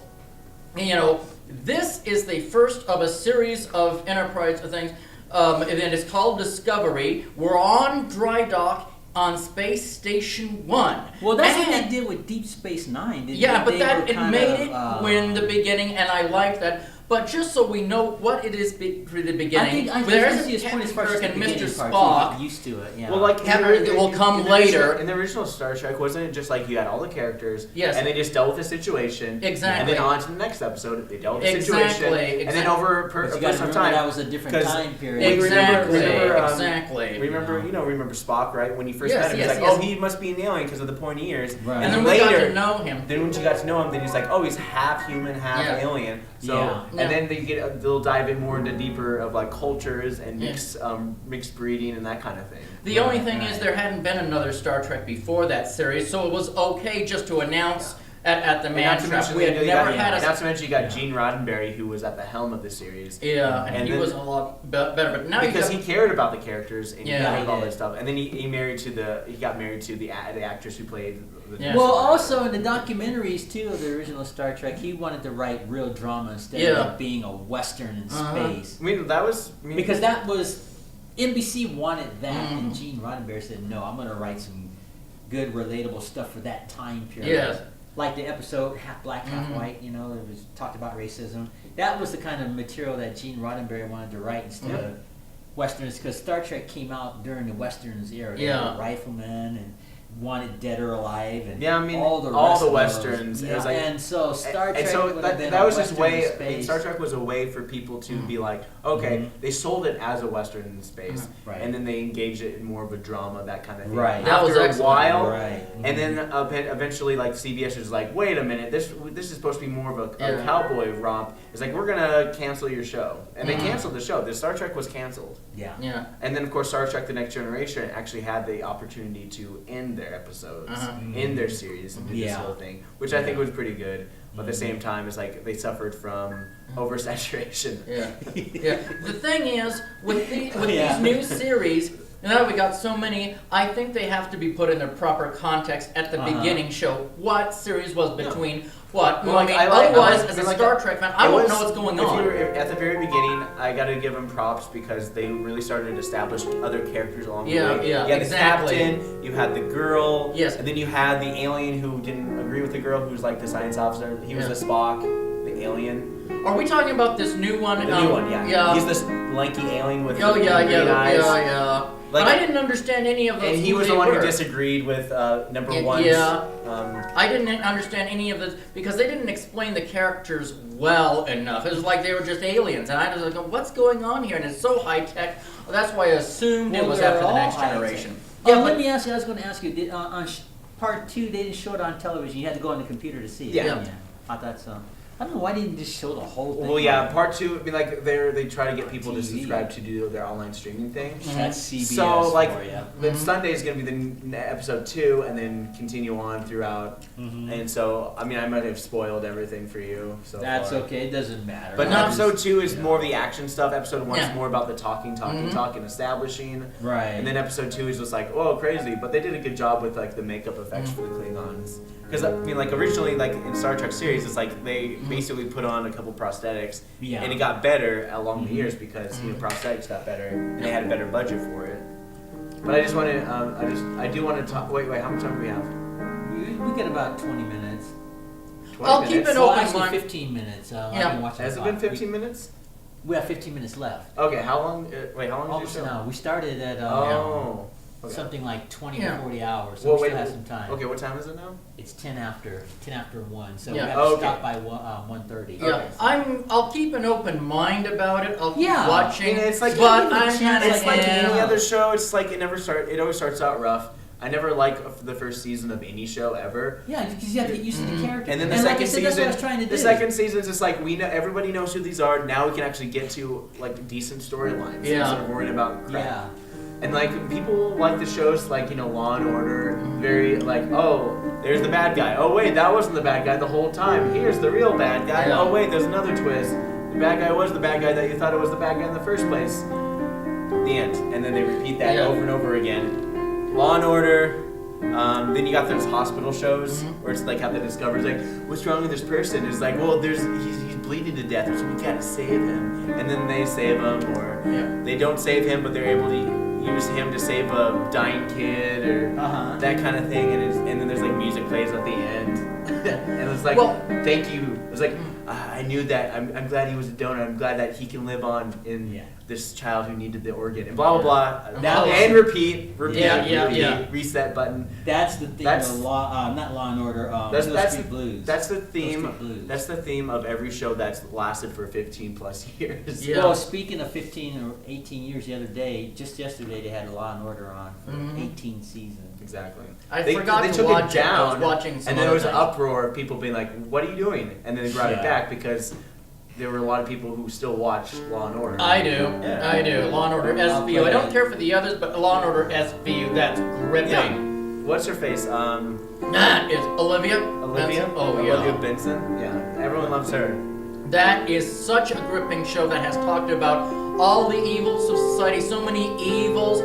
this is the first of a series of Enterprise things, and it's called Discovery. We're on dry dock on Space Station 1. Well, that's what they did with Deep Space Nine. But it made it when the beginning, and I liked that. But just so we know what it is through the beginning, there's Captain Kirk and Mr. Spock. Used to it, yeah. Well, like it will come later. In the original Star Trek, wasn't it just like you had all the characters, yes, and they just dealt with the situation, exactly, and then on to the next episode, they dealt with the situation, and then over a period of time, that was a different time period. Exactly. Remember Spock, right? When you first met him, he's like, oh, he must be an alien because of the pointy ears, right. And then we got to know him. Then when you got to know him, then he's like, oh, he's half human, half alien. So, and then they'll dive in more into deeper of like cultures and mixed breeding and that kind of thing. The only thing is there hadn't been another Star Trek before that series, so it was okay just to announce at the man trap. We had never had a... Not to mention you got Gene Roddenberry, who was at the helm of the series. Yeah, and he was a lot better. But now because he cared about the characters and he cared about all that stuff. And then he got married to the actress who played the Well, also in the documentaries too of the original Star Trek, he wanted to write real drama instead of it being a western in space. I mean, that was because that was NBC wanted that, and Gene Roddenberry said, "No, I'm going to write some good, relatable stuff for that time period." Yes. Like the episode Half Black, Half White, it was talked about racism. That was the kind of material that Gene Roddenberry wanted to write instead of westerns, because Star Trek came out during the westerns era. You had Rifleman and Wanted Dead or Alive, and Yeah, I mean, all the westerns. Yeah, It was like, and so Star Trek and so would have been that a was his Western way. in space. Star Trek was a way for people to be like, okay, they sold it as a western in space, Right. and then they engaged it in more of a drama, that kind of thing. Right. That was After a excellent. while, Right. and then eventually, like CBS was like, wait a minute, this is supposed to be more of a cowboy romp. It's like, we're gonna cancel your show, and they canceled the show. The Star Trek was canceled. Yeah. Yeah. And then, of course, Star Trek: The Next Generation actually had the opportunity to end their episodes, end their series, and do this whole thing, which I think was pretty good. But at the same time, it's like they suffered from oversaturation. Yeah. Yeah. The thing is, with these Yeah. new series, now that we got so many, I think they have to be put in their proper context at the beginning. Show what series was between what. Well, I mean, I like- otherwise, I like- as a I like Star that. Trek fan, I It won't was- know what's going if on. you were, at the very beginning, I got to give them props because they really started to establish other characters along the way. Yeah, You had exactly. the captain, you had the girl, Yes. and then you had the alien who didn't agree with the girl, who was like the science officer. He was Yeah. the Spock, the alien. Are we talking about this new one? The new one, yeah. Yeah. He's this lanky alien with Oh the yeah, green yeah, eyes. yeah. Like- But I didn't understand any of those. And he who was they the one were. who disagreed with number one. Yeah. I didn't understand any of this because they didn't explain the characters well enough. It was like they were just aliens, and I was like, "What's going on here?" And it's so high tech. Well, that's why I assumed it Well, was they're after the all Next high Generation. Yeah, Yeah, let but me ask you. I was going to ask you. Did, on part 2, they didn't show it on television. You had to go on the computer to see it. Yeah. I thought so. I don't know why didn't just show the whole thing. Well, yeah, part 2, I mean, like, they try to get people to TV. subscribe to do their online streaming thing. That's CBS So, like, for you. then Sunday is going to be the episode 2, and then continue on throughout. And so, I mean, I might have spoiled everything for you. So That's far. okay. It doesn't matter. But I episode just- 2 is yeah. more of the action stuff. Episode 1 Yeah. is more about the talking, and establishing. Right. And then episode 2 is just like, oh, crazy. But they did a good job with, like, the makeup effects for the Klingons. Because, I mean, like, originally, like, in Star Trek series, it's like they basically put on a couple prosthetics. Yeah. And it got better along the years because, you know, prosthetics got better. And they had a better budget for it. But I just want to, I do want to talk, wait, how much time do we have? We get about 20 minutes. 20 I'll keep minutes? it Well, open actually mind. 15 minutes. Yeah. I've been watching Has the it been clock. 15 minutes? We have 15 minutes left. Okay, how long, wait, how long Almost did you an show? hour. We started at Oh. Okay. something like 20 Yeah. to 40 hours, so Well, we wait, still have some time. Okay, what time is it now? It's 10 after 1, so Yeah. we have to Okay. stop by 1:30. Yeah, I'll keep an open mind about it. I'll keep Yeah. watching. Yeah, it's like- but give it a I'm chance, kind of It's like any Yeah. other show. It's like it always starts out rough. I never like the first season of any show ever. Yeah, because you have to get used to the character. And then the like second I said, season, that's what I was trying to the do. second season is just like we know everybody knows who these are. Now we can actually get to like decent storylines Yeah. instead of worrying about crap. Yeah. And like people like the shows like Law and Order, very like oh there's the bad guy. Oh wait, that wasn't the bad guy the whole time. Here's the real bad guy. Yeah. Oh wait, there's another twist. The bad guy was the bad guy that you thought it was the bad guy in the first place. The end. And then they repeat that Yeah. over and over again. Law and Order. Then you got those hospital shows where it's like how they discover it's like what's wrong with this person? It's like well he's bleeding to death, so we gotta save him. And then they save him, or they don't save him, but they're able to use him to save a dying kid or that kind of thing. And then there's like music plays at the end, and it's like Well- thank you. It's like I knew that. I'm glad he was a donor. I'm glad that he can live on in this child who needed the organ, and blah blah blah. That was- and repeat, Yeah. reset button. That's the theme That's- of not Law and Order. That's Hill that's Street Blues. that's the Hill theme. Street Blues. That's the theme of every show that's lasted for 15 plus years. Yeah. Well, speaking of 15 or 18 years, the other day, just yesterday, they had Law and Order on for 18 seasons. Exactly. I They forgot they to took watch it it. I down, was watching some and then there other was an things. uproar of people being like, "What are you doing?" And then they brought it Yeah. back because there were a lot of people who still watch Law and Order. I do. Yeah. I do. Law and Order I'll SVU. put I don't it- care for the others, but Law and Order SVU, that's gripping. What's her face? That is Olivia. Olivia. Benson. Oh Olivia yeah. Benson. Yeah, everyone loves her. That is such a gripping show that has talked about all the evils of society, so many evils,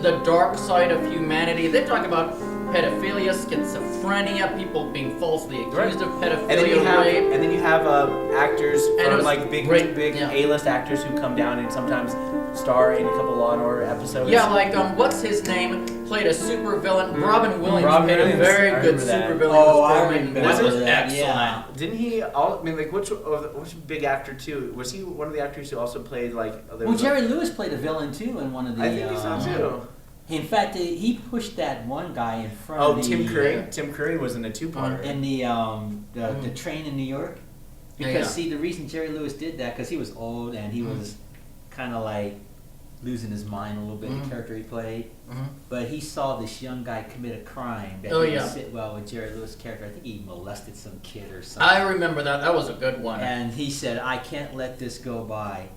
the dark side of humanity. They talk about pedophilia, schizophrenia, people being falsely accused of pedophilia, rape. and then you have actors And it from was like big great, yeah. A-list actors who come down and sometimes star in a couple Law and Order episodes. Yeah, like what's his name? Played a super villain. Robin Williams Robin played Williams, a very I good remember that. super villain. Oh, with I Stormy. remember That was that, excellent. yeah. Didn't he? I mean, like which big actor too? Was he one of the actors who also played like? Well, Jerry Lewis played a villain too in one of the. I think he saw too. In fact, he pushed that one guy in front Oh, of the... Tim Curry. Tim Curry was in a two-parter. In the train in New York. Because, see, the reason Jerry Lewis did that, because he was old and he was kind of like losing his mind a little bit, the character he played. But he saw this young guy commit a crime that didn't sit well with Jerry Lewis' character. I think he molested some kid or something. I remember that. That was a good one. And he said, I can't let this go by.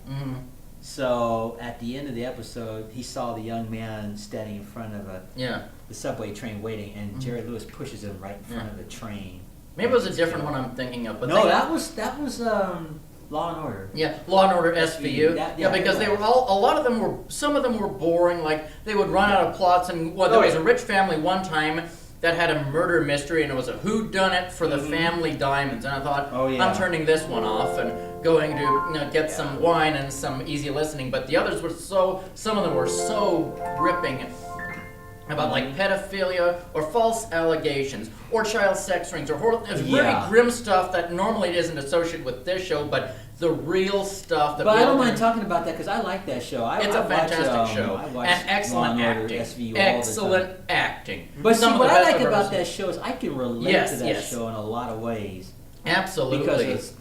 So at the end of the episode, he saw the young man standing in front of the subway train waiting, and Jerry Lewis pushes him right in front of the train. Maybe it was a different one I'm thinking of. But no, that was Law and Order. Yeah, Law and Order SVU. Because they were some of them were boring. Like they would run out of plots, and there was a rich family one time that had a murder mystery, and it was a whoodunit for the family diamonds. And I thought, I'm turning this one off and going to get some wine and some easy listening. But the others were some of them were so gripping about like pedophilia or false allegations or child sex rings or very grim stuff that normally isn't associated with this show, but the real stuff. But I don't mind talking about that because I like that show. It's a fantastic show and excellent acting. Excellent acting. But see, what I like about that show is I can relate to that show in a lot of ways. Absolutely. Because it's,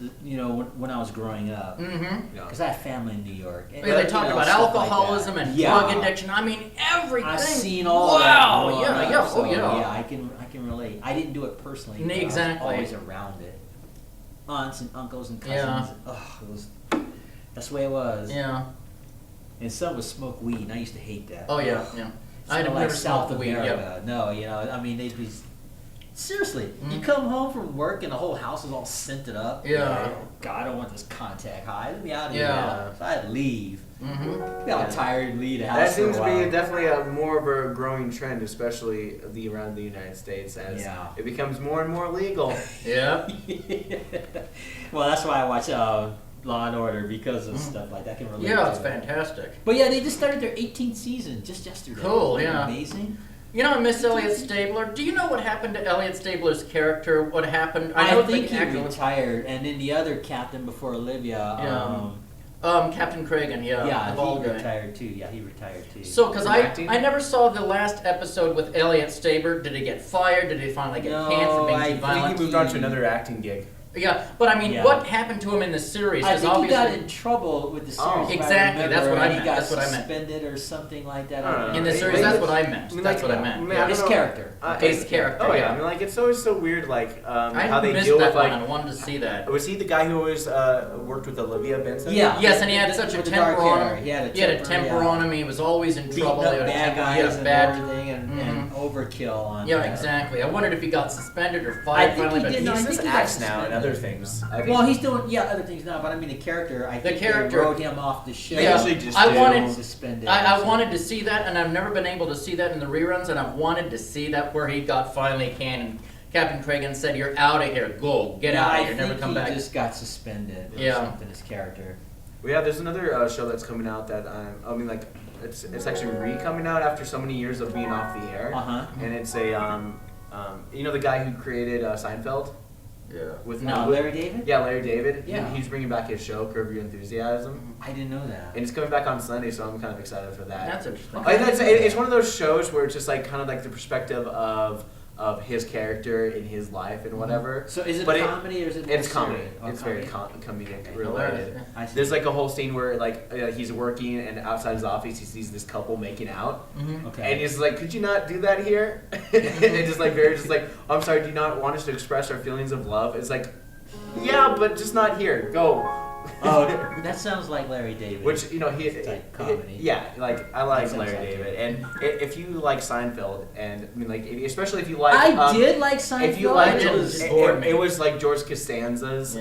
when I was growing up, because I have family in New York. And, they talked about alcoholism and drug addiction. I mean, everything. I've seen all that. Wow, yeah, I can relate. I didn't do it personally. Exactly. I was always around it. Aunts and uncles and cousins. That's the way it was. Yeah. And some would smoke weed, and I used to hate that. Oh, yeah. I never South America. No, I mean, they'd be... Seriously, you come home from work and the whole house is all scented up. Yeah. Oh, God, I don't want this contact high. Let me out of here. So I'd leave. Be all tired and leave the house. That seems to be definitely more of a growing trend, especially around the United States, as it becomes more and more legal. Yeah. Well, that's why I watch Law and Order, because of stuff like that. I can relate to it's fantastic. But yeah, they just started their 18th season just yesterday. Cool, yeah. Amazing. I miss Elliot Stabler. Do you know what happened to Elliot Stabler's character? What happened? I think he retired, and then the other captain before Olivia. Captain Cragen. Yeah, he retired too. Yeah, he retired too. So, because I never saw the last episode with Elliot Stabler. Did he get fired? Did he finally get canned for being too violent? I think he moved on to another acting gig. Yeah, but I mean, what happened to him in the series? I think he got in trouble with the series. Exactly, that's what I meant. He got that's what I meant. Suspended or something like that. In the series, that's what I meant. That's what I meant. His character. His character. Oh yeah, I mean, like it's always so weird, like how they missed deal that with like. I wanted to see that. Was he the guy who always worked with Olivia Benson? Yeah. Yes, and he had such a temper on him. He had a temper on him. He was always in trouble. Beating up bad guys and everything, and overkill on. Yeah, exactly. I wondered if he got suspended or fired finally, but he's just acts now and other things. Well, he's doing other things now, but I mean the character. I think they wrote him off the show. Yeah, I wanted to see that, and I've never been able to see that in the reruns, and I've wanted to see that where he got finally canned. And Captain Cragen said, "You're out of here. Go, get out of here. Never come back." He just got suspended or something. His character. Well, yeah, there's another show that's coming out that it's actually coming out after so many years of being off the air. And it's a the guy who created Seinfeld. Yeah. With Larry David? Yeah, Larry David. Yeah. He's bringing back his show, Curb Your Enthusiasm. I didn't know that. And it's coming back on Sunday, so I'm kind of excited for that. That's interesting. It's one of those shows where it's just like kind of like the perspective of his character in his life and whatever. So is it a comedy or is it? It's comedy. It's very comedic related. There's like a whole scene where like he's working and outside his office he sees this couple making out. Okay. And he's like, "Could you not do that here?" And just like, "I'm sorry, do you not want us to express our feelings of love?" It's like, "Yeah, but just not here. Go." Oh, that sounds like Larry David. Which like comedy. I like Larry David, and if you like Seinfeld, and I mean like especially if you like, I did like Seinfeld. If you like it was like George Costanza's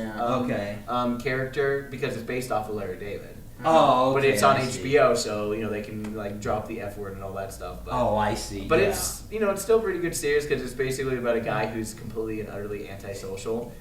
character because it's based off of Larry David. Oh, okay, but it's on HBO, so they can like drop the F word and all that stuff. But, I see. But it's it's still a pretty good series because it's basically about a guy who's completely and utterly antisocial,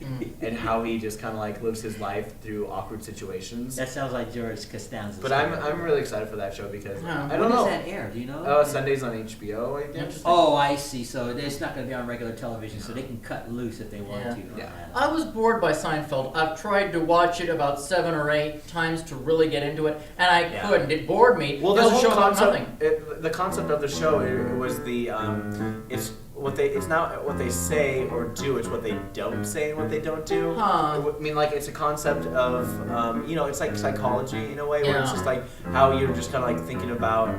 and how he just kind of like lives his life through awkward situations. That sounds like George Costanza. But I'm really excited for that show because I When don't know. does that air? Do you know? Sundays on HBO, I think. Oh, I see. So it's not going to be on regular television, so they can cut loose if they want to. Yeah. I was bored by Seinfeld. I've tried to watch it about 7 or 8 times to really get into it, and I Yeah. couldn't. It bored me. Well, It was the a whole show about concept, nothing. the concept of the show it was it's not what they say or do, it's what they don't say and what they don't do. Huh. I mean, like, it's a concept of, it's like psychology in a way, where it's Yeah. just like how you're just kind of like thinking about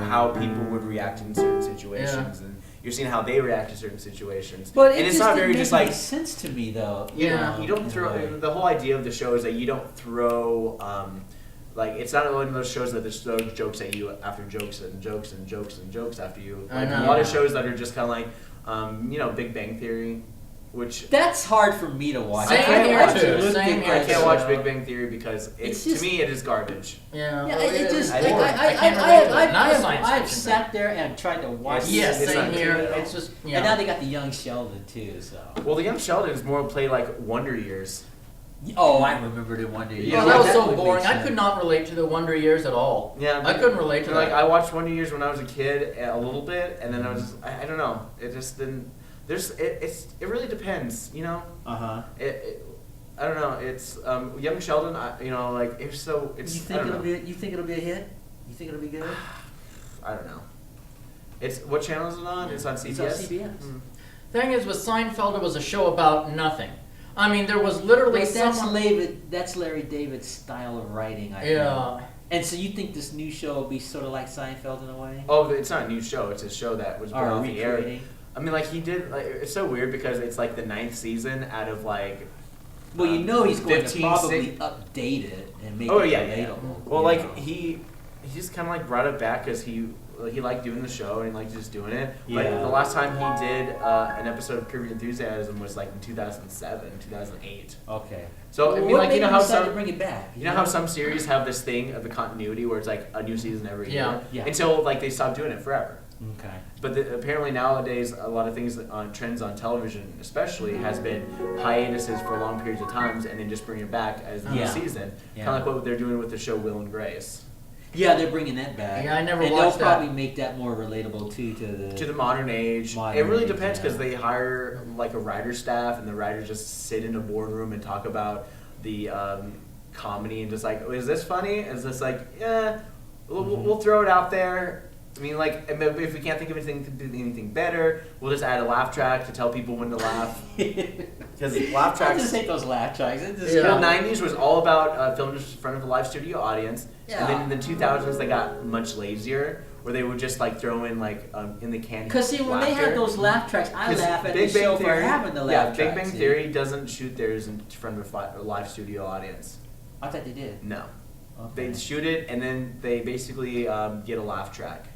how people would react in certain situations, and you're seeing how they react to certain situations. But and it it's just not didn't very make just any like sense to me though. Yeah. you don't throw. The whole idea of the show is that you don't throw. Like, it's not one of those shows that just throw jokes at you after jokes and jokes and jokes and jokes after you. I Like, know. a lot of shows that are just kind of like, Big Bang Theory, which That's hard for me to watch. Same I can't here, watch too. it. Same here, I too. can't watch Big Bang Theory because It's to just- me it is garbage. Yeah. Yeah, well, it just I like bored. I can't relate to it. Not a science I've fiction sat there and tried to watch. Yes, Yes, it's same not- here. It's just And now yeah. they got the young Sheldon too. So. Well, the Young Sheldons more play like Wonder Years. Oh, I remember the Wonder Years. Yeah, Oh, that was That so would make boring. I sense. could not relate to the Wonder Years at all. Yeah, I couldn't relate to Like, that. I watched Wonder Years when I was a kid a little bit, and then I was just, I don't know. It just didn't. It really depends, you know. Uh huh. I don't know. It's Young Sheldon. Like it's so. It's. You I think don't it'll know. be? You think it'll be a hit? You think it'll be good? I don't know. It's what channel is it on? It's on CBS. It's on CBS. Mm. Thing is, with Seinfeld, it was a show about nothing. I mean, there was literally But someone. that's Larry David's style of writing. I Yeah. think. And so you think this new show will be sort of like Seinfeld in a way? Oh, it's not a new show. It's a show that was put Or on the air. recreating? I mean, like he did. Like, it's so weird because it's like the 9th season out of like. Well, you know he's going to 15, probably 6 update it and make Oh it yeah, relatable. yeah. Well, you like know? he just kind of like brought it back because he liked doing the show and he liked just doing it. Like Yeah. the last time he did an episode of Curb Your Enthusiasm was like in 2007, 2008. Okay. So Well, I mean, what like made you know him how decide to some bring it back? you know how some series have this thing of the continuity where it's like a new season every Yeah. year Yeah. until like they stop doing it forever. Okay. But apparently nowadays, a lot of things on trends on television, especially, has been hiatuses for long periods of times, and then just bring it back as a new Yeah. season. Yeah. Kind of like what they're doing with the show Will and Grace. Yeah, they're bringing that back. Yeah, I never and watched they'll that. probably make that more relatable too To the modern age. Modern it really age, depends because yeah. they hire like a writer staff, and the writers just sit in a boardroom and talk about the comedy and just like, oh, is this funny? Is this like, yeah, we'll throw it out there. I mean, like, if we can't think of anything better, we'll just add a laugh track to tell people when to laugh. Because laugh I tracks. just hate those laugh tracks. It just Yeah. The kinda- 90s was all about filmed in front of a live studio audience, Yeah. and then in the 2000s they got much lazier, where they would just like throw in like in the candy. Cause see, when they laughter. had those laugh tracks, I 'Cause laugh at Big the show Bang for Theory, having the laugh yeah, tracks. Big Bang see? Theory doesn't shoot theirs in front of a live studio audience. I thought they did. No, Okay. they shoot it and then they basically get a laugh track,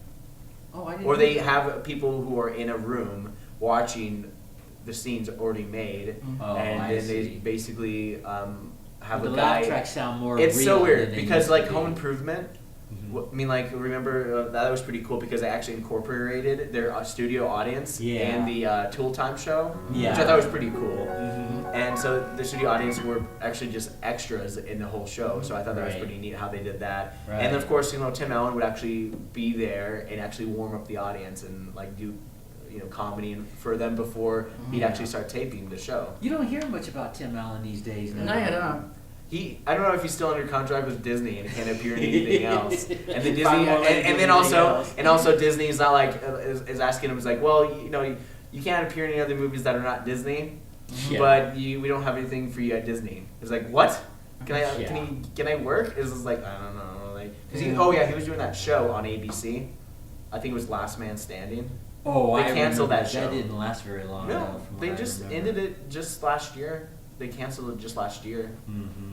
Oh, I didn't. or know they that. have people who are in a room watching the scenes already made, Oh, and I then they see. basically have the a laugh guy. tracks sound more. It's real so than weird they because used like to Home be. Improvement. Mhm. I mean, like, remember that was pretty cool because they actually incorporated their studio audience Yeah. in the Tool Time show, Yeah. which I thought was pretty cool. Mhm. And so the studio audience were actually just extras in the whole show, so I thought that was Right. pretty neat how they did that. Right. And of course, Tim Allen would actually be there and actually warm up the audience and like do, comedy for them before he'd Yeah. actually start taping the show. You don't hear much about Tim Allen these days. No, you don't. I don't know if he's still under contract with Disney and can't appear in anything else. And then Disney, Probably won't let him and do then anything also else. Disney's not like is asking him is like, well, you can't appear in any other movies that are not Disney, Yeah. but we don't have anything for you at Disney. It's like, what? Yeah. Can I work? It's just like, I don't know, like because he was doing that show on ABC. I think it was Last Man Standing. Oh, They I canceled remember that show. That didn't last very long. No, though, from what they I just remember. ended it just last year. They canceled it just last year. Mhm.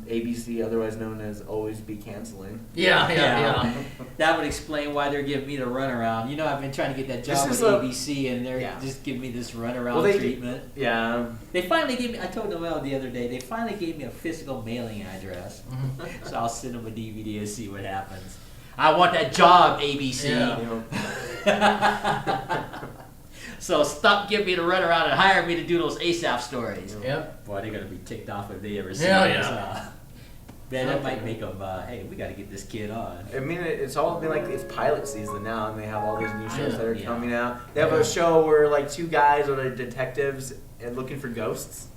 ABC, otherwise known as Always Be Canceling. Yeah. That would explain why they're giving me the runaround. I've been trying to get that job This with is a- ABC, and they're Yeah. just giving me this runaround Well, they- treatment. Yeah. They finally gave me. I told Noel the other day. They finally gave me a physical mailing address, so I'll send them a DVD and see what happens. I want that job, ABC. Yeah. So stop giving me the runaround and hire me to do those Asaph stories. Yep. Boy, they're gonna be ticked off if they ever see Yeah, this. yeah. Man, that might make them. Hey, we got to get this kid on. I mean, it's all been like it's pilot season now, and they have all these new shows that are Yeah. coming out. They have a show where like two guys are like detectives and looking for ghosts.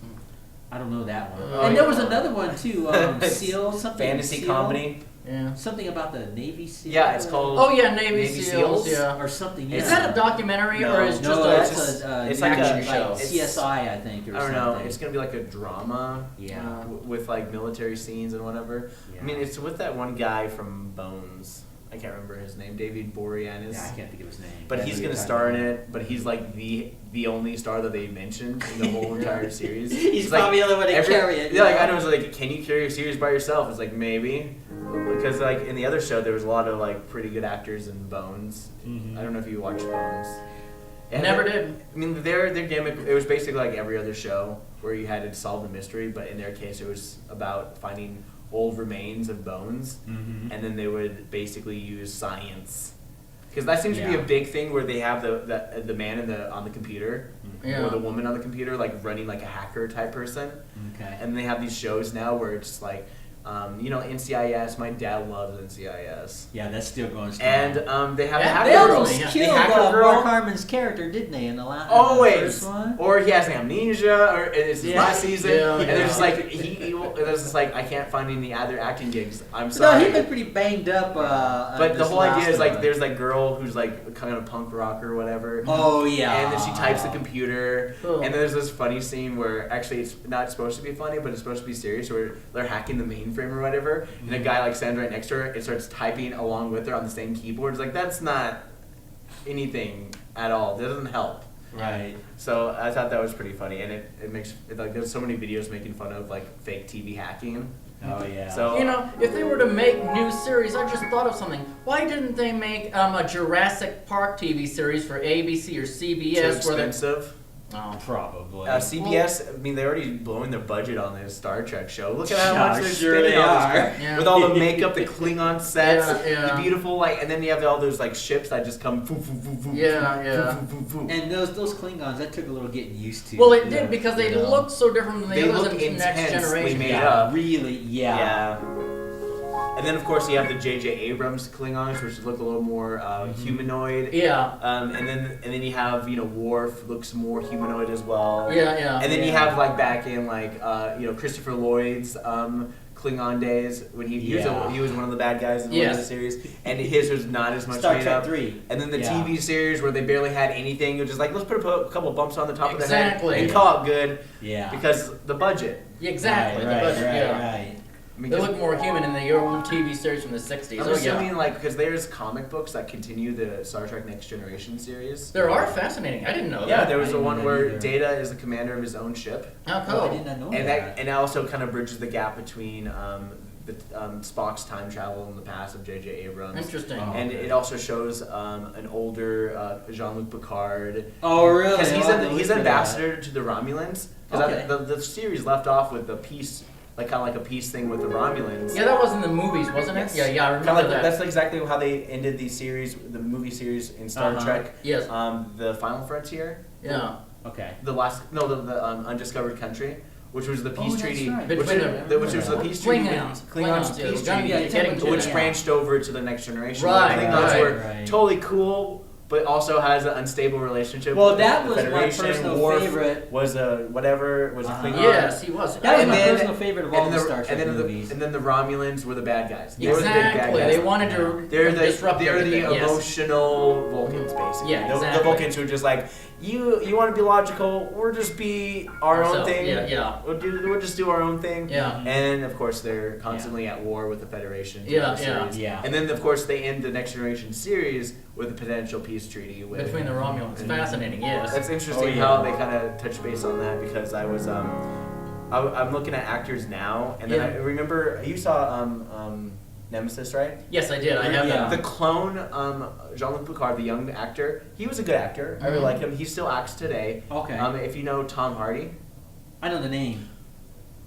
I don't know that one. Oh, And yeah. there was another one too. Seal something. Fantasy Seal? comedy. Yeah. Something about the Navy SEAL. Yeah, it's called. Oh yeah, Navy Navy Seals. Seals? Yeah. or something. Is yeah. that a documentary No. or is No, just that's just it's like action a show? CSI, I think, or I don't something. know. It's gonna be like a drama. Yeah. With like military scenes and whatever. Yeah. I mean, it's with that one guy from Bones. I can't remember his name. David Boreanaz. Yeah, I can't think of his name. But I he's know gonna you're star in talking it. But he's like the only star that they mentioned in the whole entire series. He's like, probably the only one to carry it. Yeah, like I know. It's like, can you carry a series by yourself? It's like maybe, because like in the other show there was a lot of like pretty good actors in Bones. Mhm. I don't know if you watched Bones. And Never did. I mean, their gimmick, it was basically like every other show where you had to solve the mystery, but in their case it was about finding old remains of bones, Mhm. and then they would basically use science. Because that seems to be Yeah. a big thing where they have the man on the computer, Yeah. or the woman on the computer, like running like a hacker type person. Okay. And they have these shows now where it's like, NCIS, my dad loves NCIS. Yeah, that's still going strong. And they have Yeah, a hacker they girl. almost Yeah. killed The hacker girl. Mark Harmon's character, didn't they, in the last Always, first one? or he has amnesia, or it's his Yeah. last season, Yeah, and yeah. there's just like there's just like I can't find any other acting gigs. I'm No, sorry. he's been pretty banged up. But the this whole idea last is like one. there's like girl who's like kind of punk rock or whatever. Oh yeah. And then she types the computer, Oh. and there's this funny scene where actually it's not supposed to be funny, but it's supposed to be serious, where they're hacking the mainframe or whatever, and a guy like stands right next to her and starts typing along with her on the same keyboard. It's like that's not anything at all. That doesn't help. Right. So I thought that was pretty funny, and it makes it, like there's so many videos making fun of like fake TV hacking. Oh yeah. So You know, if they were to make new series, I just thought of something. Why didn't they make a Jurassic Park TV series for ABC or too CBS? Where they expensive. oh. probably. CBS, I mean, they're already blowing their budget on this Star Trek show. Look at how Yeah, much they're sure spending they on this are. crap. Yeah. With all the makeup, the Klingon sets, Yeah, yeah. the beautiful, like, and then you have all those, like, ships that just come, Yeah, yeah. And those Klingons, that took a little getting used to. Well, it Yeah. did because they Yeah. look so different than the They others look in Next intensely Generation. made Yeah, up. really, yeah. Yeah. And then, of course, you have the J.J. Abrams Klingons, which look a little more humanoid. Yeah, And then you have, Worf looks more humanoid as well. yeah. And then you Yeah. have like back in like Christopher Lloyd's Klingon days when he Yeah. he was one of the bad guys in one Yes. of the series, and his was not as much Star made Trek up. 3. And then the Yeah. TV series where they barely had anything, it was just like let's put a couple bumps on the top of the head Exactly. and call it good Yeah. because the budget. Exactly. Right, the budget, right, yeah. right. I mean, They 'cause look more human in the old TV series from the 60s. I'm Oh, yeah. assuming like because there's comic books that continue the Star Trek Next Generation series. There are fascinating. I didn't know Yeah, that. there was I the didn't one know where either. Data is the commander of his own ship. How Oh, I cool. did not know And that. that also kind of bridges the gap between Spock's time travel in the past of J.J. Abrams. Interesting. Oh. And it also shows an older Jean-Luc Picard. Oh, really? Because I'll have to look he's for an that. ambassador to the Romulans. Because Okay. the series left off with the peace, like kind of like a peace thing with the Romulans. Yeah, that was in the movies, wasn't it? Yes. Yeah, I Kinda remember like, that. that's exactly how they ended the series, the movie series in Star Uh-huh. Trek. Yes. The Final Frontier. Yeah. Okay. The Undiscovered Country, which was the peace that's treaty, right. which Between which was the peace treaty, Klingons. Klingons yeah, peace we're gonna treaty, be getting to which that. branched over to the Next Generation. Right, The Klingons right, were right. totally cool, but also has an unstable relationship. Well, with that the was my Federation. personal Worf favorite. Was a Klingon. Yes, he was. That was And my then- personal favorite of all And the then Star Trek and then movies. and then the Romulans were the bad guys. They were the big bad Exactly. guys. They wanted to They're disrupt the everything. Yes. emotional Vulcans, basically. Yeah, The exactly. Vulcans who are just like, you want to be logical, we'll just be our own Ourselves, thing. yeah. We'll just do our own thing. Yeah. And of course they're constantly at war with the Federation. throughout Yeah, the yeah. series. Yeah. And then of course they end the Next Generation series with a potential peace treaty with Between the Romulans. and Fascinating, yes. That's interesting Oh, yeah. how they kind of touch base on that because I was I'm looking at actors now and then Yeah. I remember you saw Nemesis, right? Yes, I did. I have Yeah. that. The clone, Jean-Luc Picard, the young actor, he was a good actor. I really Mhm. like him. He still acts today. Okay. If you know Tom Hardy. I know the name.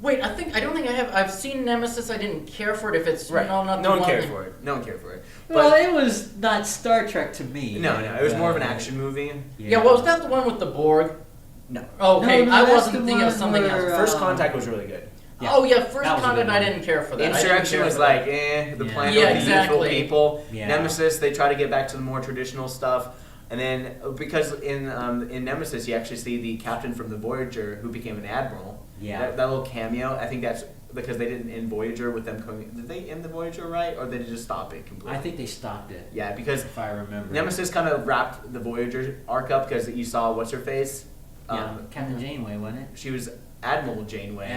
Wait, I don't think I have. I've seen Nemesis. I didn't care for it. If it's not the no one one cared that- for it. No one cared for it. Well, But it was not Star Trek to me. no, it was more of an action movie. Yeah, well, was that the one with the Borg? No. Oh, okay, No, I that's wasn't the thinking of one something where, else. First Contact was really good. Yeah. Oh yeah, First That was a Contact. good I one. didn't care for that. I didn't Insurrection care was for that. like, the Yeah. planet Yeah, of the evil exactly. people. Yeah. Nemesis, they try to get back to the more traditional stuff. And then, because in Nemesis, you actually see the captain from the Voyager who became an admiral. Yeah. That little cameo, I think that's because they didn't end Voyager with them coming. Did they end the Voyager right, or did they just stop it completely? I think they stopped it. Yeah, because if I remember. Nemesis kind of wrapped the Voyager arc up because you saw what's her face. Captain Janeway, wasn't it? She was Admiral Janeway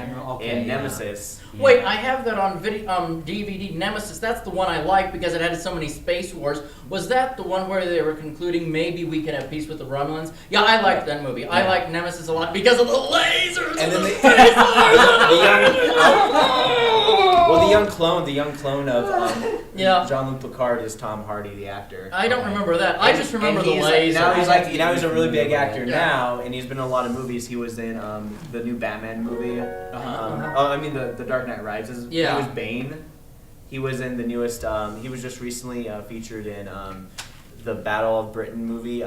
in Nemesis. Yeah. Wait, I have that on DVD. Nemesis. That's the one I like because it had so many space wars. Was that the one where they were concluding maybe we could have peace with the Romulans? Yeah, I liked that movie. I liked Nemesis a lot because of the lasers and then the space wars. The young clone of Jean-Luc Picard is Tom Hardy, the actor. I don't remember that. I just remember the lasers. Now he's a really big actor now, and he's been in a lot of movies. He was in the new Batman movie. The Dark Knight Rises. Yeah. He was Bane. He was in the newest. He was just recently featured in the Battle of Britain movie,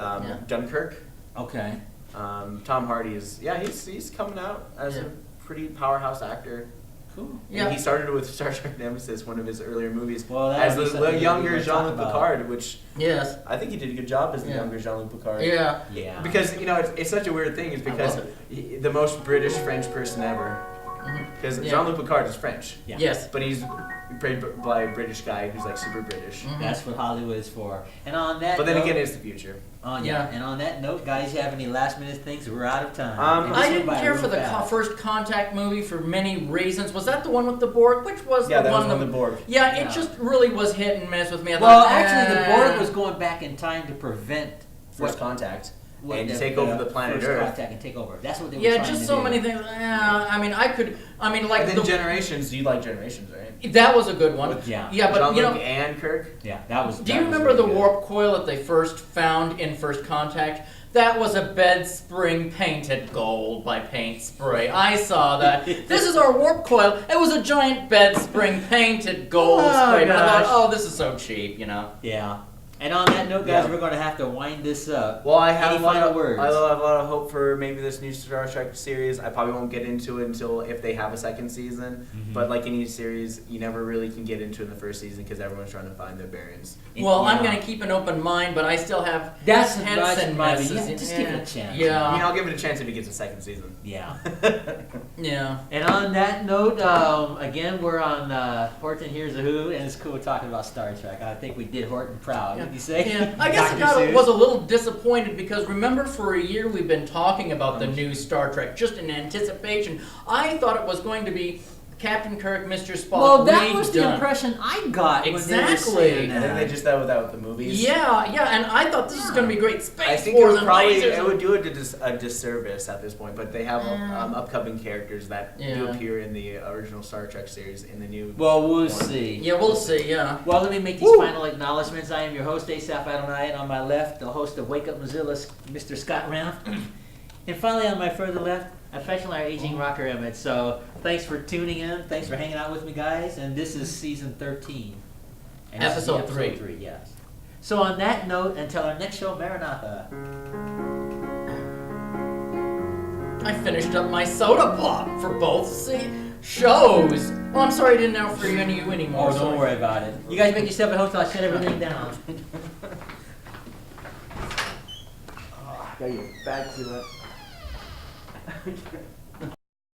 Dunkirk. Okay. Tom Hardy is he's coming out as a pretty powerhouse actor. Cool. And he started with Star Trek Nemesis, one of his earlier movies, well, as the younger Jean-Luc Picard, which I think he did a good job as the younger Jean-Luc Picard. Yeah. Yeah. Because it's such a weird thing, is because the most British French person ever. Because Jean-Luc Picard is French. Yeah. Yes. But he's played by a British guy who's like super British. That's what Hollywood is for. And on that. But then again, it's the future. And on that note, guys, you have any last minute things? We're out of time. I didn't care for the First Contact movie for many reasons. Was that the one with the Borg? Which was the one with the Borg? Yeah, it just really was hit and miss with me. Actually, the Borg was going back in time to prevent First Contact. And to take over the planet First Earth. Contact and take over. That's what they were trying to do. Yeah, just so many things. And then Generations. You like Generations, right? That was a good one. But Jean-Luc and Kirk. Yeah, that was. Do you remember the warp coil that they first found in First Contact? That was a bed spring painted gold by paint spray. I saw that. This is our warp coil. It was a giant bed spring painted gold spray. And I thought, this is so cheap, Yeah. And on that note, guys, we're going to have to wind this up. Well, I have final words. I have a lot of hope for maybe this new Star Trek series. I probably won't get into it until if they have a second season. But like any series, you never really can get into it in the first season because everyone's trying to find their bearings. Well, I'm going to keep an open mind, but I still have that's and messes. Just give it a chance. Yeah. I'll give it a chance if it gets a second season. Yeah. Yeah. And on that note, again, we're on Horton Hears A Who, and it's cool talking about Star Trek. I think we did Horton proud. Would you say? Yeah. I guess I was a little disappointed because remember for a year we've been talking about the new Star Trek just in anticipation. I thought it was going to be Captain Kirk, Mr. Spock. Well, that was the impression I got. Exactly. And then they just did that with the movies. Yeah, and I thought this was going to be great space I think wars it would do it a disservice at this point, but they have upcoming characters that do appear in the original Star Trek series in the new. Well, we'll see. Yeah, we'll see. Yeah. Well, let me make these final acknowledgments. I am your host, Asaph Cafe, and on my left, the host of Wake Up Missoula, Mr. Scott Ranf. And finally, on my further left, Affectionately, our aging Rocker Emmett. So, thanks for tuning in. Thanks for hanging out with me, guys. And this is season 13. And episode 3. Yes. So, on that note, until our next show, Maranatha. I finished up my soda pop for both shows. Oh, I'm sorry I didn't offer you anymore. Oh, don't worry about it. You guys make yourself at home till I shut everything down. Got your back to it.